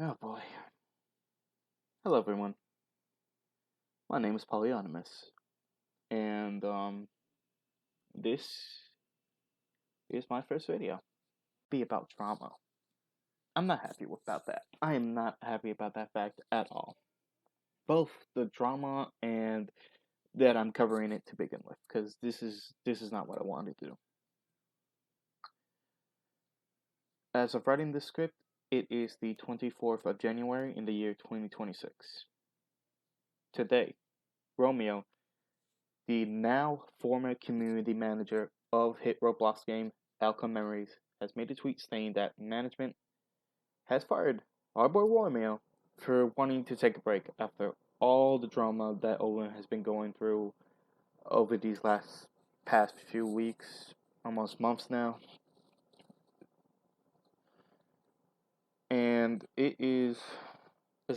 Oh boy. Hello everyone. My name is Polyonymous, and this is my first video. Be about drama. I'm not happy about that. I am not happy about that fact at all. Both the drama and that I'm covering it to begin with, because this is not what I wanted to do. As of writing this script, it is the 24th of January in the year 2026. Today, Romeo, the now former community manager of hit Roblox game Outcome Memories, has made a tweet saying that management has fired our boy Romeo for wanting to take a break after all the drama that Owen has been going through over these past few weeks, almost months now. And it's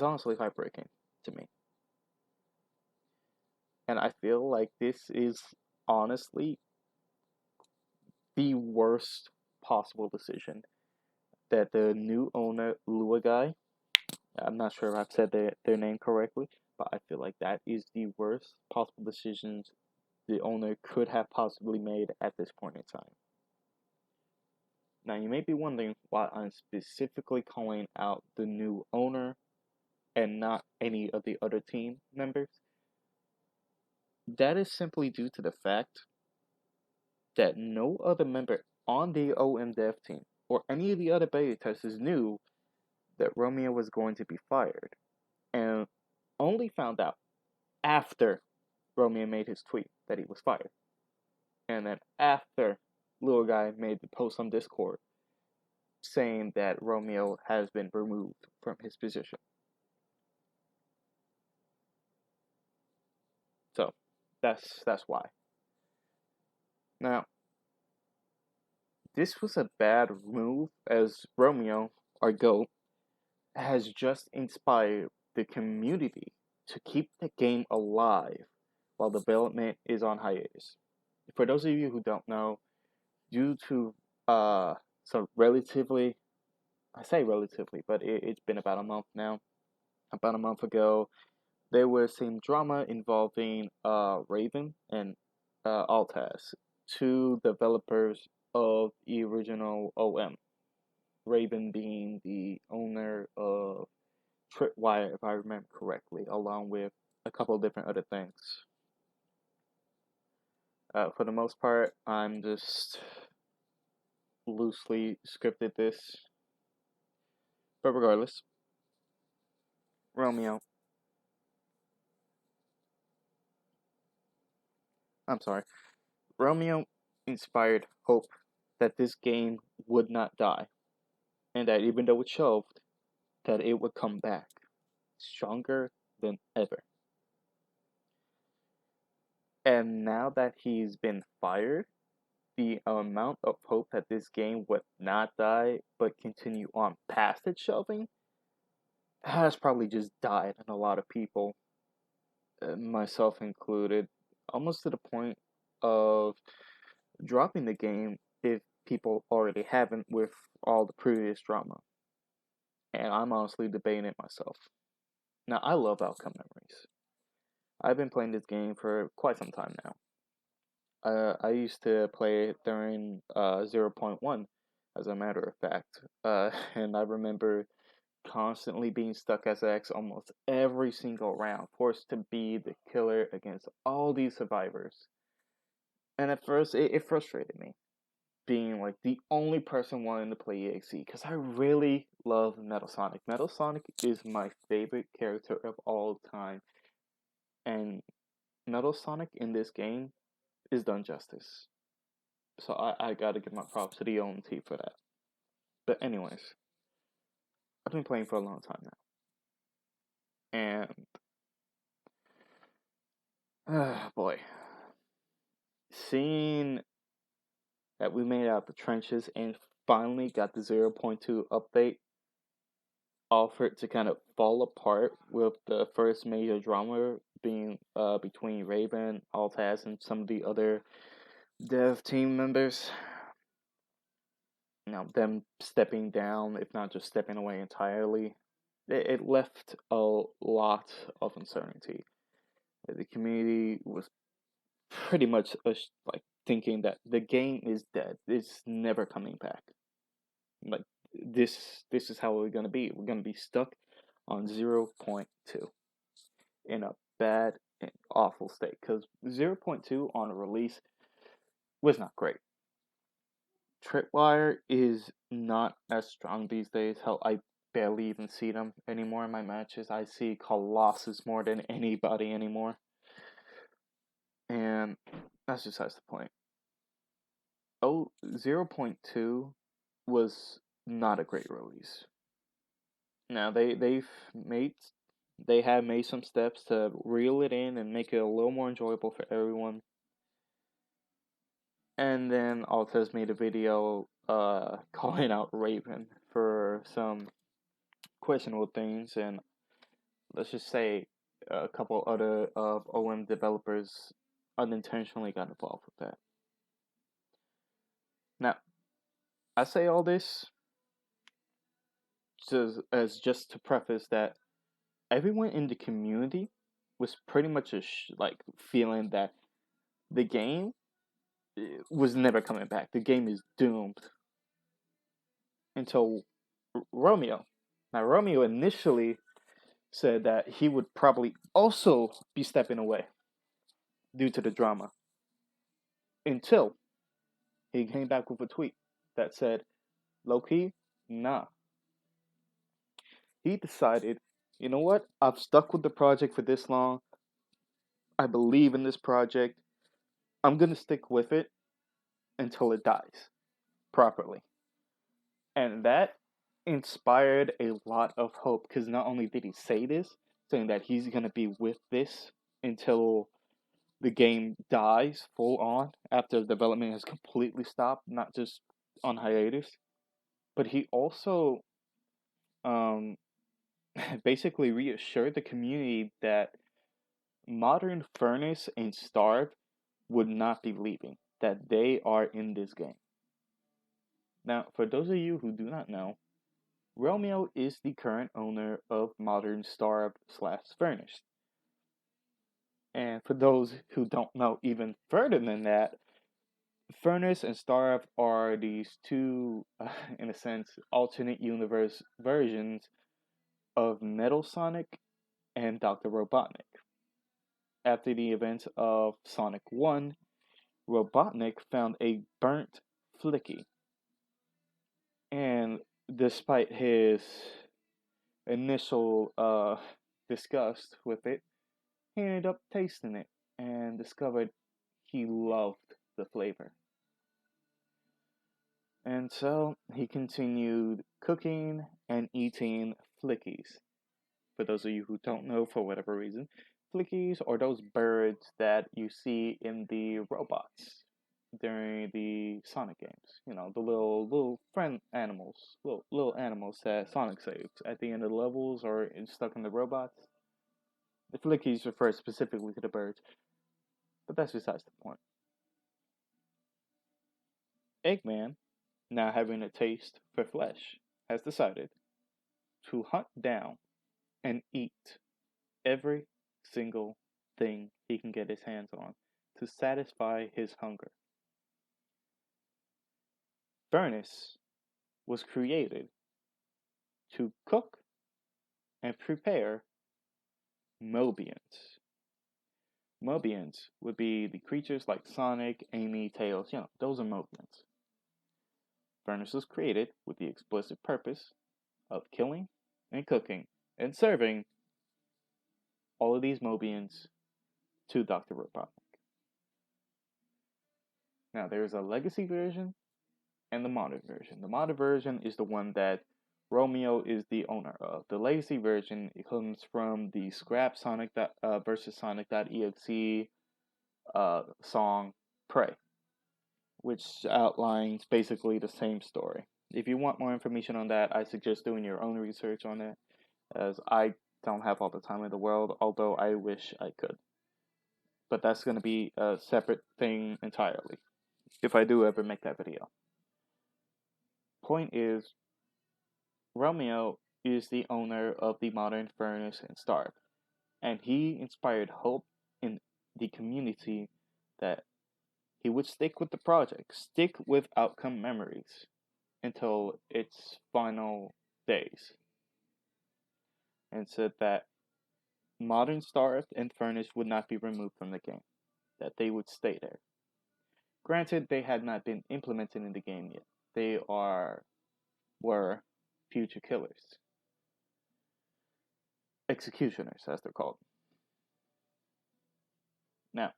honestly heartbreaking to me. And I feel like this is honestly the worst possible decision that the new owner, Lua guy, I'm not sure if I've said their name correctly, but I feel like that is the worst possible decisions the owner could have possibly made at this point in time. Now, you may be wondering why I'm specifically calling out the new owner and not any of the other team members. That is simply due to the fact that no other member on the OM dev team or any of the other beta testers knew that Romeo was going to be fired, and only found out after Romeo made his tweet that he was fired. And then after Little Guy made the post on Discord saying that Romeo has been removed from his position. So that's why. Now, this was a bad move as Romeo, our GOAT, has just inspired the community to keep the game alive while development is on hiatus. For those of you who don't know, due to some relatively, I say relatively, but it's been about a month now. About a month ago, there was some drama involving Raven and Altaz, two developers of the original OM. Raven being the owner of Tripwire, if I remember correctly, along with a couple of different other things. For the most part, I'm just loosely scripted this. But regardless, Romeo. I'm sorry. Romeo inspired hope that this game would not die, and that even though it shelved, that it would come back stronger than ever. And now that he's been fired, the amount of hope that this game would not die but continue on past its shelving has probably just died in a lot of people, myself included, almost to the point of dropping the game if people already haven't with all the previous drama. And I'm honestly debating it myself. Now, I love Outcome Memories. I've been playing this game for quite some time now. I used to play it during 0.1, as a matter of fact. And I remember constantly being stuck as X almost every single round, forced to be the killer against all these survivors. And at first, it frustrated me, being like the only person wanting to play EXE, because I really love Metal Sonic. Metal Sonic is my favorite character of all time, and Metal Sonic in this game is done justice. So I gotta give my props to the OMT for that. But anyways, I've been playing for a long time now. And boy. Seeing that we made out the trenches and finally got the 0.2 update offered to kind of fall apart with the first major drama being between Raven, Altaz, and some of the other dev team members. You know, them stepping down, if not just stepping away entirely. it left a lot of uncertainty. The community was pretty much like thinking that the game is dead. It's never coming back. Like this is how we're gonna be. We're gonna be stuck on 0.2 in a bad and awful state because 0.2 on a release was not great. Tripwire is not as strong these days. Hell, I barely even see them anymore in my matches. I see Colossus more than anybody anymore. And that's besides the point. Oh, 0.2 was not a great release. Now they have made some steps to reel it in and make it a little more enjoyable for everyone. And then Altez made a video calling out Raven for some questionable things, and let's just say a couple other of OM developers unintentionally got involved with that. Now, I say all this just to preface that everyone in the community was pretty much like feeling that the game was never coming back. The game is doomed until Romeo. Now, Romeo initially said that he would probably also be stepping away due to the drama until he came back with a tweet that said, low key, nah. He decided, you know what? I've stuck with the project for this long. I believe in this project. I'm going to stick with it until it dies properly. And that inspired a lot of hope because not only did he say this, saying that he's going to be with this until the game dies full on after development has completely stopped, not just on hiatus, but he also um, basically reassured the community that Modern Furnace and Starve would not be leaving, that they are in this game. Now, for those of you who do not know, Romeo is the current owner of Modern Starve / Furnace. And for those who don't know even further than that, Furnace and Starve are these two, in a sense, alternate universe versions of Metal Sonic and Dr. Robotnik. After the events of Sonic 1, Robotnik found a burnt Flicky. And despite his initial disgust with it, he ended up tasting it and discovered he loved the flavor. And so he continued cooking and eating flickies. For those of you who don't know, for whatever reason, flickies are those birds that you see in the robots during the Sonic games. You know, the little friend animals, little animals that Sonic saves at the end of the levels or stuck in the robots. The flickies refer specifically to the birds, but that's besides the point. Eggman, now having a taste for flesh, has decided to hunt down and eat every single thing he can get his hands on to satisfy his hunger. Furnace was created to cook and prepare Mobians. Mobians would be the creatures like Sonic, Amy, Tails, those are Mobians. Furnace was created with the explicit purpose of killing and cooking and serving all of these Mobians to Dr. Robotnik. Now, there's a legacy version and the modern version. The modern version is the one that Romeo is the owner of. The legacy version, it comes from the Scrap Sonic versus Sonic.exe song Prey, which outlines basically the same story. If you want more information on that, I suggest doing your own research on it, as I don't have all the time in the world, although I wish I could. But that's going to be a separate thing entirely, if I do ever make that video. Point is, Romeo is the owner of the modern furnace and Starve, and he inspired hope in the community that he would stick with the project, stick with Outcome Memories until its final days, and said that modern Starve and Furnace would not be removed from the game, that they would stay there. Granted, they had not been implemented in the game yet. They were future killers, executioners, as they're called. Now,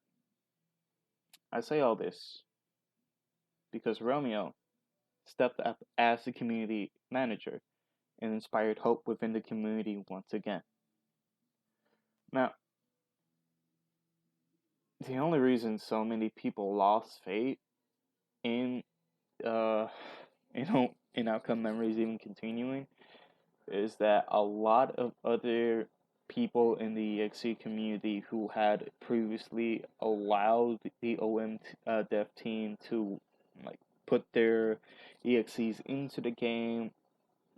I say all this because Romeo stepped up as the community manager and inspired hope within the community once again. Now, the only reason so many people lost faith in uh in Outcome Memories even continuing is that a lot of other people in the EXE community who had previously allowed the OM dev team to like put their EXEs into the game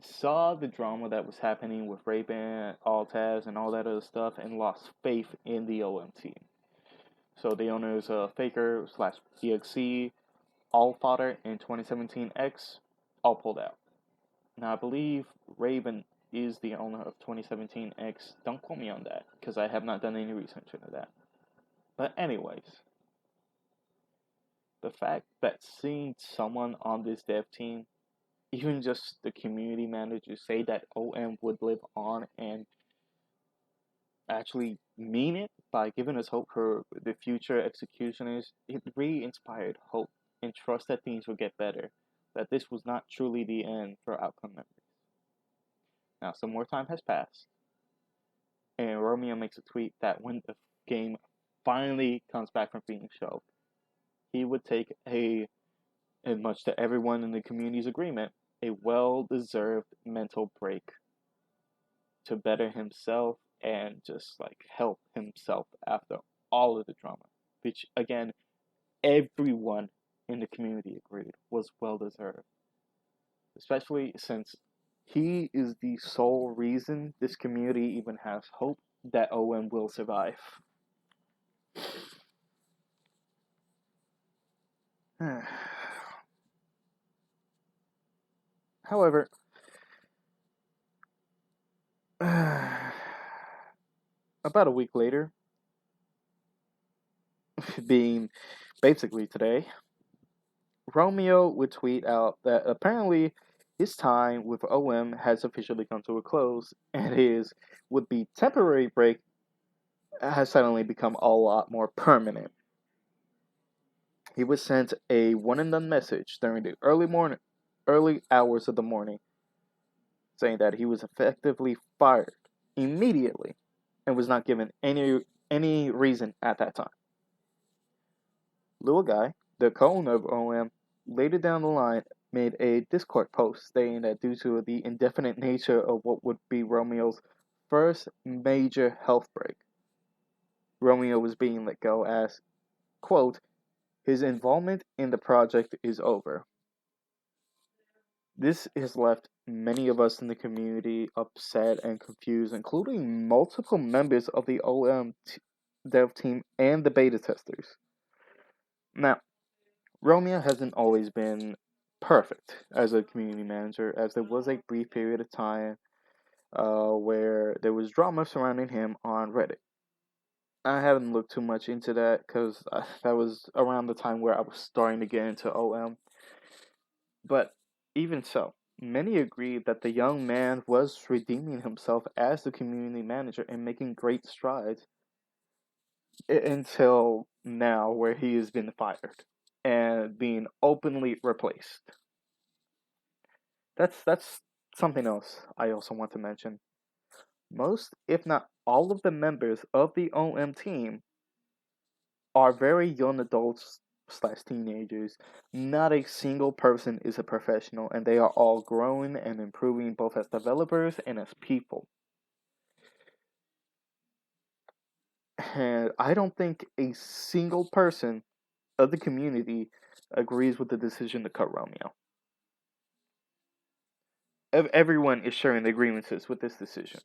saw the drama that was happening with Ray-Ban, Altaz, and all that other stuff and lost faith in the OM team. So the owners of Faker slash EXE, Allfather, and 2017 X all pulled out. Now I believe Raven is the owner of 2017 X. Don't quote me on that because I have not done any research into that. But anyways, the fact that seeing someone on this dev team, even just the community manager, say that OM would live on and actually mean it by giving us hope for the future executioners, it re-inspired hope and trust that things would get better, that this was not truly the end for Outcome Memories. Now, some more time has passed, and Romeo makes a tweet that when the game finally comes back from being shelved, he would take and much to everyone in the community's agreement, a well-deserved mental break to better himself and just like help himself after all of the drama, which again, everyone in the community agreed was well-deserved, especially since he is the sole reason this community even has hope that OM will survive. However, about a week later, being basically today, Romeo would tweet out that apparently his time with OM has officially come to a close and his would be temporary break has suddenly become a lot more permanent. He was sent a one and done message during the early hours of the morning saying that he was effectively fired immediately and was not given any reason at that time. Little Guy, the co-owner of OM, later down the line made a Discord post stating that due to the indefinite nature of what would be Romeo's first major health break, Romeo was being let go as, quote, his involvement in the project is over. This has left many of us in the community upset and confused, including multiple members of the OM dev team and the beta testers. Now, Romeo hasn't always been perfect as a community manager, as there was a brief period of time where there was drama surrounding him on Reddit. I haven't looked too much into that because that was around the time where I was starting to get into OM. But even so, many agreed that the young man was redeeming himself as the community manager and making great strides until now, where he has been fired and being openly replaced. That's something else I also want to mention. Most, if not all, of the members of the OM team are very young adults slash teenagers. Not a single person is a professional, and they are all growing and improving both as developers and as people. And I don't think a single person of the community agrees with the decision to cut Romeo. everyone is sharing the grievances with this decision.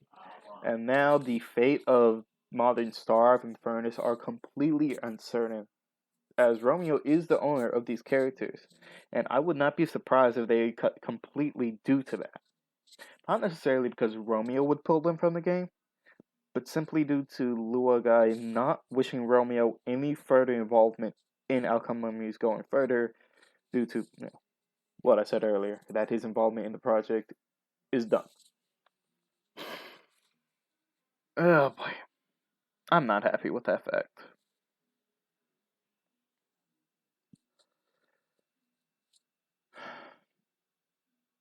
And now the fate of Modern Starve and Furnace are completely uncertain, as Romeo is the owner of these characters, and I would not be surprised if they cut completely due to that. Not necessarily because Romeo would pull them from the game, but simply due to Luogai not wishing Romeo any further involvement in Outcome Memories going further, due to what I said earlier, that his involvement in the project is done. Oh boy, I'm not happy with that fact.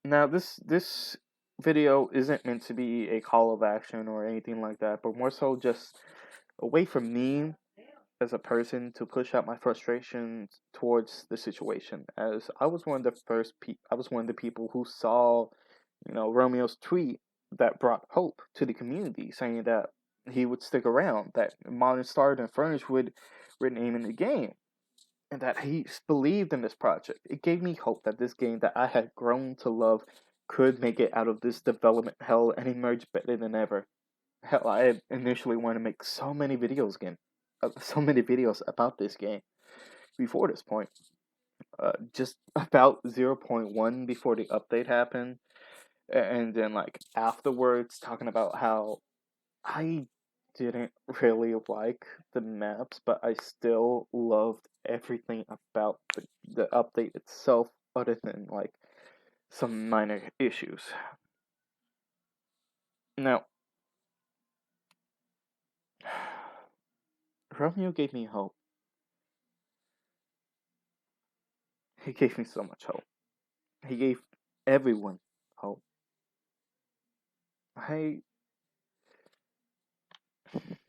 Now, this video isn't meant to be a call of action or anything like that, but more so just a way for me as a person to push out my frustrations towards the situation. As I was one of the I was one of the people who saw, Romeo's tweet that brought hope to the community, saying that he would stick around, that Modern Star and Furnish would rename in the game, and that he believed in this project. It gave me hope that this game that I had grown to love could make it out of this development hell and emerge better than ever. Hell, I had initially wanted to make so many videos about this game before this point. Just about 0.1 before the update happened, and then like afterwards, talking about how I didn't really like the maps, but I still loved everything about the update itself, other than like some minor issues. Now, Romeo gave me hope. He gave me so much hope. He gave everyone hope. I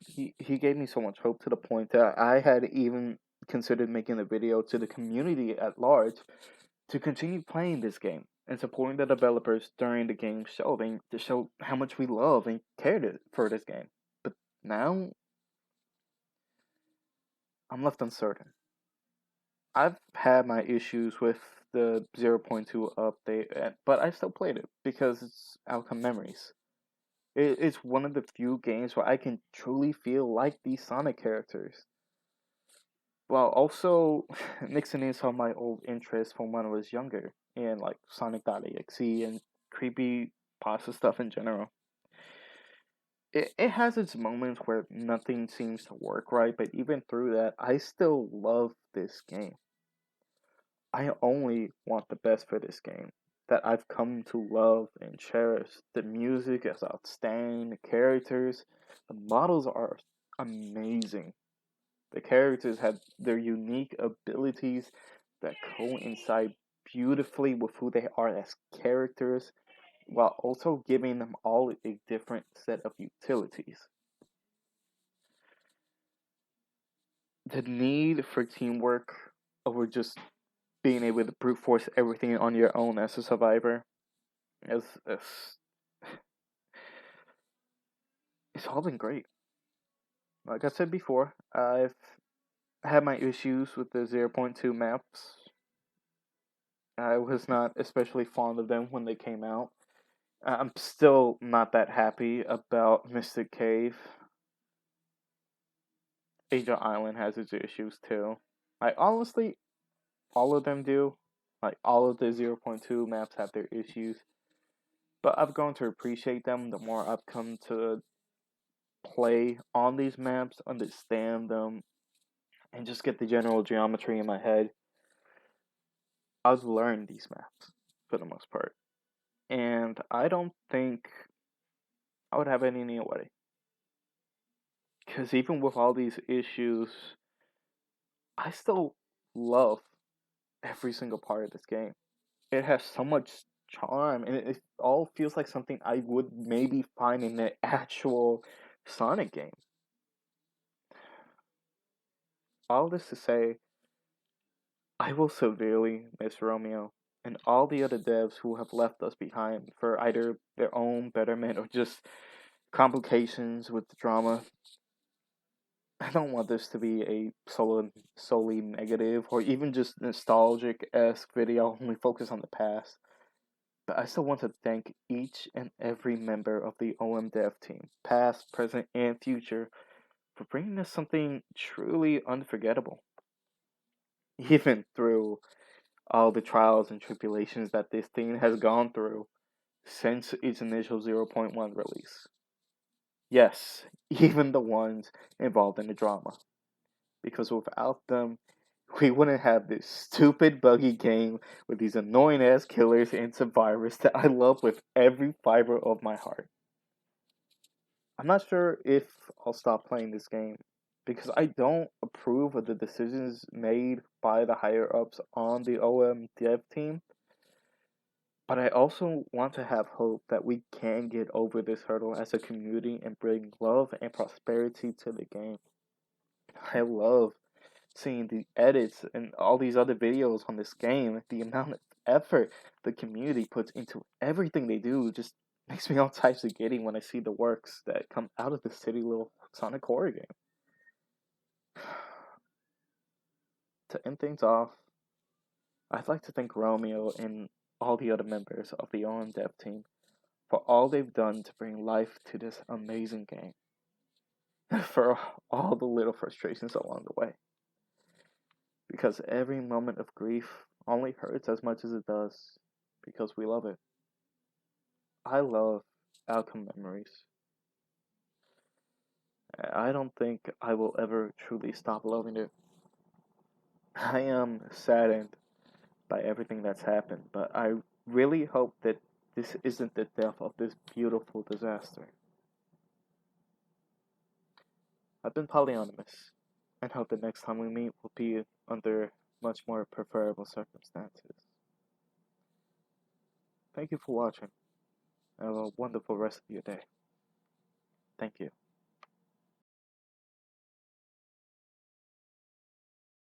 he gave me so much hope to the point that I had even considered making a video to the community at large to continue playing this game and supporting the developers during the game's shelving to show how much we love and care for this game. But now I'm left uncertain. I've had my issues with the 0.2 update, but I still played it because it's Outcome Memories. It's one of the few games where I can truly feel like these Sonic characters, while also mixing in some of my old interests from when I was younger, in like Sonic.exe and creepy pasta stuff in general. It has its moments where nothing seems to work right, but even through that, I still love this game. I only want the best for this game that I've come to love and cherish. The music is outstanding, the characters, the models are amazing. The characters have their unique abilities that coincide beautifully with who they are as characters, while also giving them all a different set of utilities. The need for teamwork over just being able to brute force everything on your own as a survivor is it's all been great. Like I said before, I've had my issues with the 0.2 maps. I was not especially fond of them when they came out. I'm still not that happy about Mystic Cave. Angel Island has its issues too. I honestly, all of them do. Like all of the 0.2 maps have their issues. But I've grown to appreciate them the more I've come to play on these maps, understand them, and just get the general geometry in my head. I've learned these maps for the most part. And I don't think I would have any other way. Because even with all these issues, I still love every single part of this game. It has so much charm, and it all feels like something I would maybe find in an actual Sonic game. All this to say, I will severely miss Romeo and all the other devs who have left us behind for either their own betterment or just complications with the drama. I don't want this to be a solely negative or even just nostalgic esque video only focus on the past. But I still want to thank each and every member of the OM Dev team, past, present, and future, for bringing us something truly unforgettable. Even through all the trials and tribulations that this team has gone through since its initial zero point 0.1 release. Yes, even the ones involved in the drama. Because without them, we wouldn't have this stupid buggy game with these annoying ass killers and survivors that I love with every fiber of my heart. I'm not sure if I'll stop playing this game because I don't approve of the decisions made by the higher ups on the OM dev team, but I also want to have hope that we can get over this hurdle as a community and bring love and prosperity to the game. I love seeing the edits and all these other videos on this game, the amount of effort the community puts into everything they do just makes me all types of giddy when I see the works that come out of this silly little Sonic horror game. To end things off, I'd like to thank Romeo and all the other members of the OM Dev team for all they've done to bring life to this amazing game, for all the little frustrations along the way. Because every moment of grief only hurts as much as it does because we love it. I love outcome memories. I don't think I will ever truly stop loving it. I am saddened by everything that's happened, but I really hope that this isn't the death of this beautiful disaster. I've been Polyonymous, and hope the next time we meet will be under much more preferable circumstances. Thank you for watching. Have a wonderful rest of your day. Thank you.